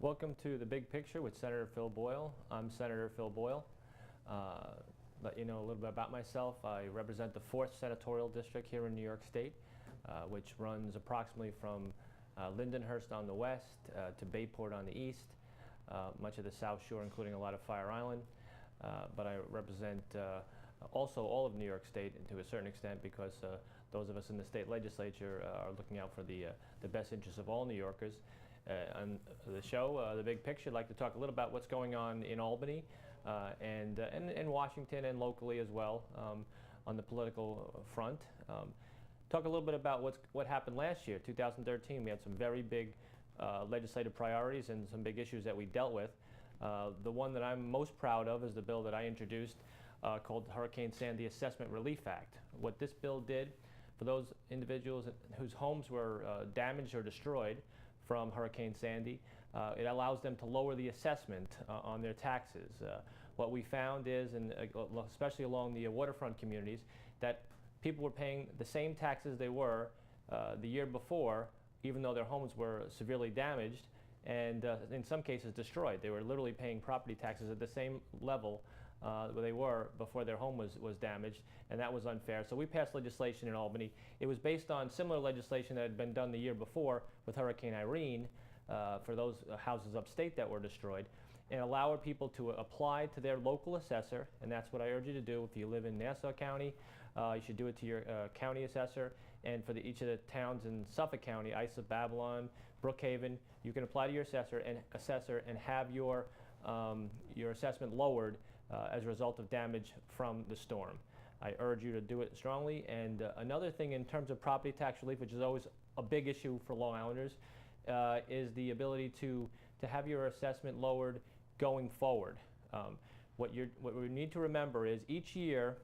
Welcome to The Big Picture with Senator Phil Boyle. I'm Senator Phil Boyle. Let you know a little bit about myself. I represent the 4th Senatorial District here in New York State, which runs approximately from Lindenhurst on the west to Bayport on the east, much of the South Shore, including a lot of Fire Island. But I represent also all of New York State to a certain extent, because those of us in the state legislature are looking out for the best interests of all New Yorkers. On the show, The Big Picture, I'd like to talk a little about what's going on in Albany and in Washington and locally as well on the political front. Talk a little bit about what happened last year, 2013. We had some very big legislative priorities and some big issues that we dealt with. The one that I'm most proud of is the bill that I introduced called the Hurricane Sandy Assessment Relief Act. What this bill did for those individuals whose homes were damaged or destroyed from Hurricane Sandy, it allows them to lower the assessment on their taxes. What we found is, and especially along the waterfront communities, that people were paying the same taxes they were the year before, even though their homes were severely damaged and in some cases destroyed. They were literally paying property taxes at the same level where they were before their home was damaged, and that was unfair. So we passed legislation in Albany. It was based on similar legislation that had been done the year before with Hurricane Irene for those houses upstate that were destroyed, and allow people to apply to their local assessor, and that's what I urge you to do. If you live in Nassau County, you should do it to your county assessor, and for each of the towns in Suffolk County, Islip, Babylon, Brookhaven, you can apply to your assessor and have your assessment lowered as a result of damage from the storm. I urge you to do it strongly. And another thing in terms of property tax relief, which is always a big issue for Long Islanders, is the ability to have your assessment lowered going forward. What we need to remember is each year,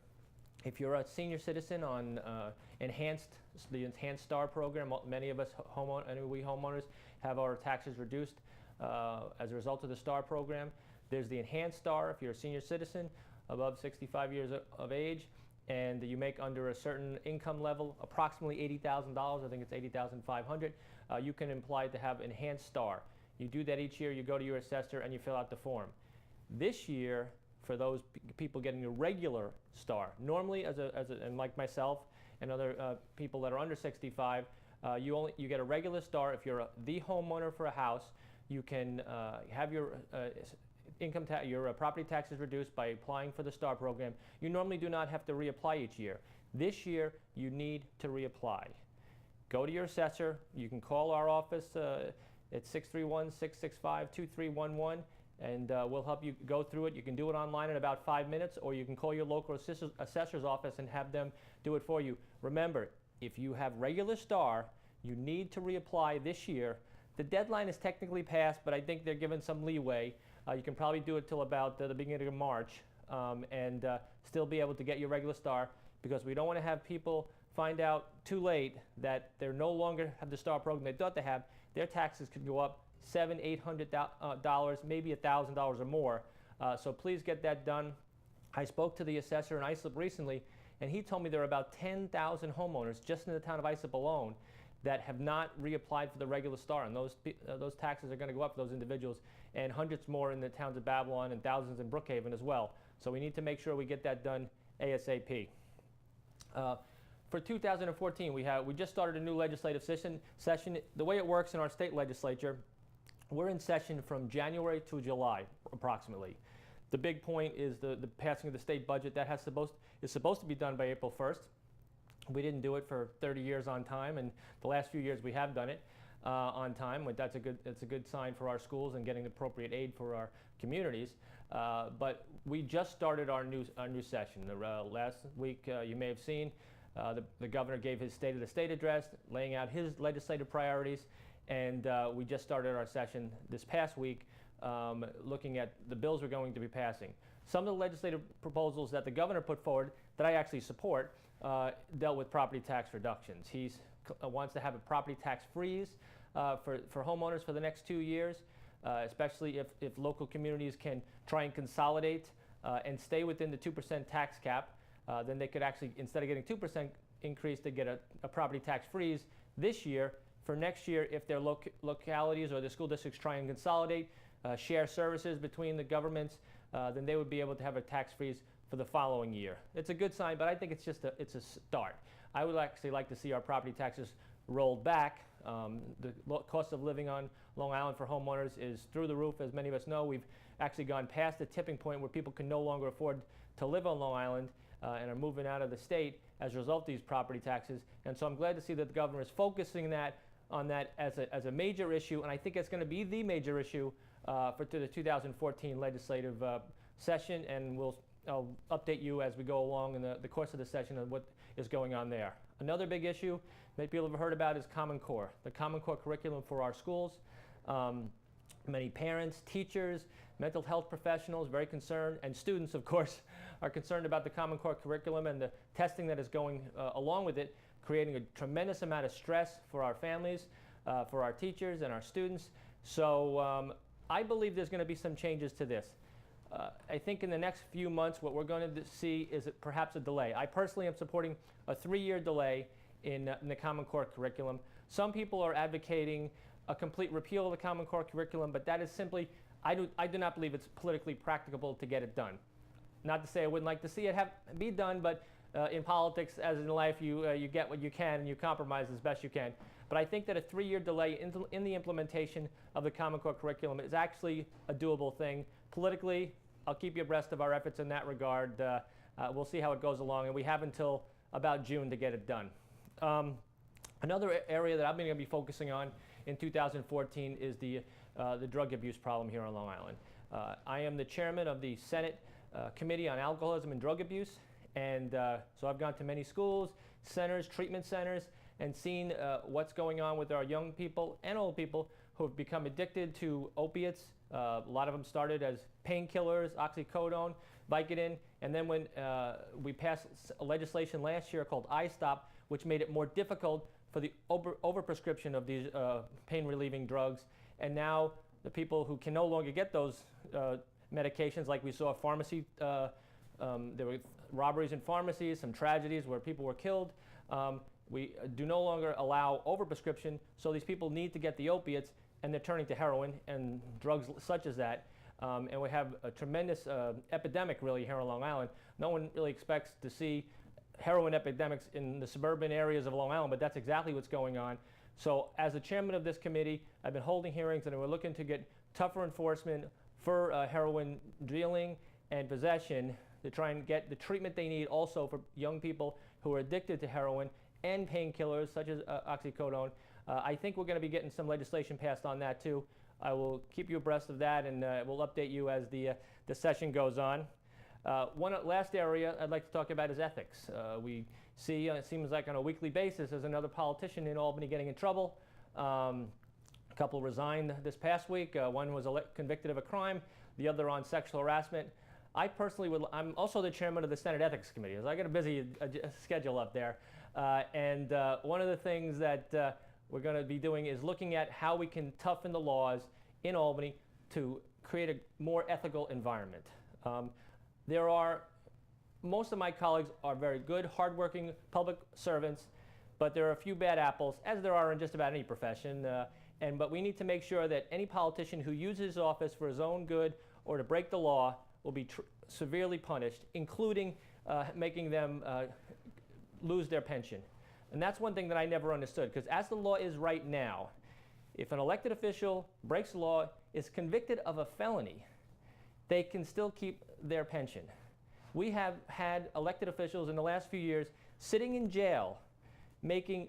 if you're a senior citizen on the Enhanced STAR program, many of us homeowners have our taxes reduced as a result of the STAR program. There's the Enhanced STAR if you're a senior citizen above 65 years of age and you make under a certain income level, approximately $80,000, I think it's $80,500, you can apply to have Enhanced STAR. You do that each year, you go to your assessor and you fill out the form. This year, for those people getting a regular STAR, normally and like myself and other people that are under 65, you get a regular STAR if you're the homeowner for a house. You can have your your property taxes reduced by applying for the STAR program. You normally do not have to reapply each year. This year, you need to reapply. Go to your assessor. You can call our office at 631-665-2311, and we'll help you go through it. You can do it online in about 5 minutes, or you can call your local assessor's office and have them do it for you. Remember, if you have regular STAR, you need to reapply this year. The deadline is technically passed, but I think they're given some leeway. You can probably do it till about the beginning of March and still be able to get your regular STAR, because we don't want to have people find out too late that they no longer have the STAR program they thought they have. Their taxes could go up $700, $800, maybe $1,000 or more. So please get that done. I spoke to the assessor in Islip recently, and he told me there are about 10,000 homeowners just in the town of Islip alone that have not reapplied for the regular STAR, and those taxes are going to go up for those individuals, and hundreds more in the towns of Babylon and thousands in Brookhaven as well. So we need to make sure we get that done ASAP. For 2014, we just started a new legislative session. The way it works in our state legislature, we're in session from January to July, approximately. The big point is the passing of the state budget. That is supposed to be done by April 1st. We didn't do it for 30 years on time, and the last few years we have done it on time. That's a good sign for our schools and getting appropriate aid for our communities. But we just started our new session. Last week, you may have seen, the governor gave his State of the State address, laying out his legislative priorities, and we just started our session this past week, looking at the bills we're going to be passing. Some of the legislative proposals that the governor put forward that I actually support dealt with property tax reductions. He wants to have a property tax freeze for homeowners for the next 2 years, especially if local communities can try and consolidate and stay within the 2% tax cap. Then they could actually, instead of getting 2% increase, they get a property tax freeze this year, for next year if their localities or the school districts try and consolidate, share services between the governments, then they would be able to have a tax freeze for the following year. It's a good sign, but I think it's just it's a start. I would actually like to see our property taxes rolled back. The cost of living on Long Island for homeowners is through the roof, as many of us know. We've actually gone past the tipping point where people can no longer afford to live on Long Island and are moving out of the state as a result of these property taxes. And so I'm glad to see that the governor is focusing on that as a major issue, and I think it's going to be the major issue for the 2014 legislative session, and I'll update you as we go along in the course of the session on what is going on there. Another big issue many people have heard about is Common Core, the Common Core curriculum for our schools. Many parents, teachers, mental health professionals very concerned, and students, of course, are concerned about the Common Core curriculum and the testing that is going along with it, creating a tremendous amount of stress for our families, for our teachers and our students. So I believe there's going to be some changes to this. I think in the next few months what we're going to see is perhaps a delay. I personally am supporting a 3-year delay in the Common Core curriculum. Some people are advocating a complete repeal of the Common Core curriculum, but that is simply, I do not believe it's politically practicable to get it done. Not to say I wouldn't like to see it be done, but in politics, as in life, you get what you can and you compromise as best you can. But I think that a 3-year delay in the implementation of the Common Core curriculum is actually a doable thing. Politically, I'll keep you abreast of our efforts in that regard. We'll see how it goes along, and we have until about June to get it done. Another area that I'm going to be focusing on in 2014 is the drug abuse problem here on Long Island. I am the chairman of the Senate Committee on Alcoholism and Drug Abuse, and so I've gone to many schools, centers, treatment centers, and seen what's going on with our young people and old people who have become addicted to opiates. A lot of them started as painkillers, oxycodone, Vicodin, and then when we passed legislation last year called I-Stop, which made it more difficult for the overprescription of these pain-relieving drugs, and now the people who can no longer get those medications, like we saw pharmacy, there were robberies in pharmacies, some tragedies where people were killed. We do no longer allow overprescription, so these people need to get the opiates, and they're turning to heroin and drugs such as that. And we have a tremendous epidemic really here on Long Island. No one really expects to see heroin epidemics in the suburban areas of Long Island, but that's exactly what's going on. So as the chairman of this committee, I've been holding hearings and we're looking to get tougher enforcement for heroin dealing and possession to try and get the treatment they need also for young people who are addicted to heroin and painkillers such as oxycodone. I think we're going to be getting some legislation passed on that too. I will keep you abreast of that, and we'll update you as the session goes on. One last area I'd like to talk about is ethics. We see, it seems like on a weekly basis, there's another politician in Albany getting in trouble. A couple resigned this past week. One was convicted of a crime, the other on sexual harassment. I personally I'm also the chairman of the Senate Ethics Committee, so I got a busy schedule up there. And one of the things that we're going to be doing is looking at how we can toughen the laws in Albany to create a more ethical environment. Most of my colleagues are very good, hardworking public servants, but there are a few bad apples, as there are in just about any profession. But we need to make sure that any politician who uses office for his own good or to break the law will be severely punished, including making them lose their pension. And that's one thing that I never understood, because as the law is right now, if an elected official breaks the law, is convicted of a felony, they can still keep their pension. We have had elected officials in the last few years sitting in jail making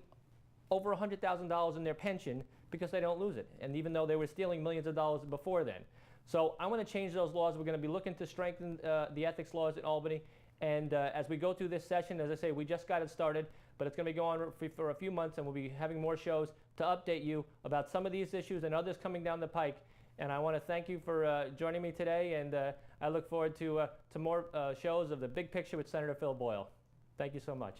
over $100,000 in their pension because they don't lose it, and even though they were stealing millions of dollars before then. So I want to change those laws. We're going to be looking to strengthen the ethics laws in Albany. And as we go through this session, as I say, we just got it started, but it's going to be going on for a few months, and we'll be having more shows to update you about some of these issues and others coming down the pike. And I want to thank you for joining me today, and I look forward to more shows of The Big Picture with Senator Phil Boyle. Thank you so much.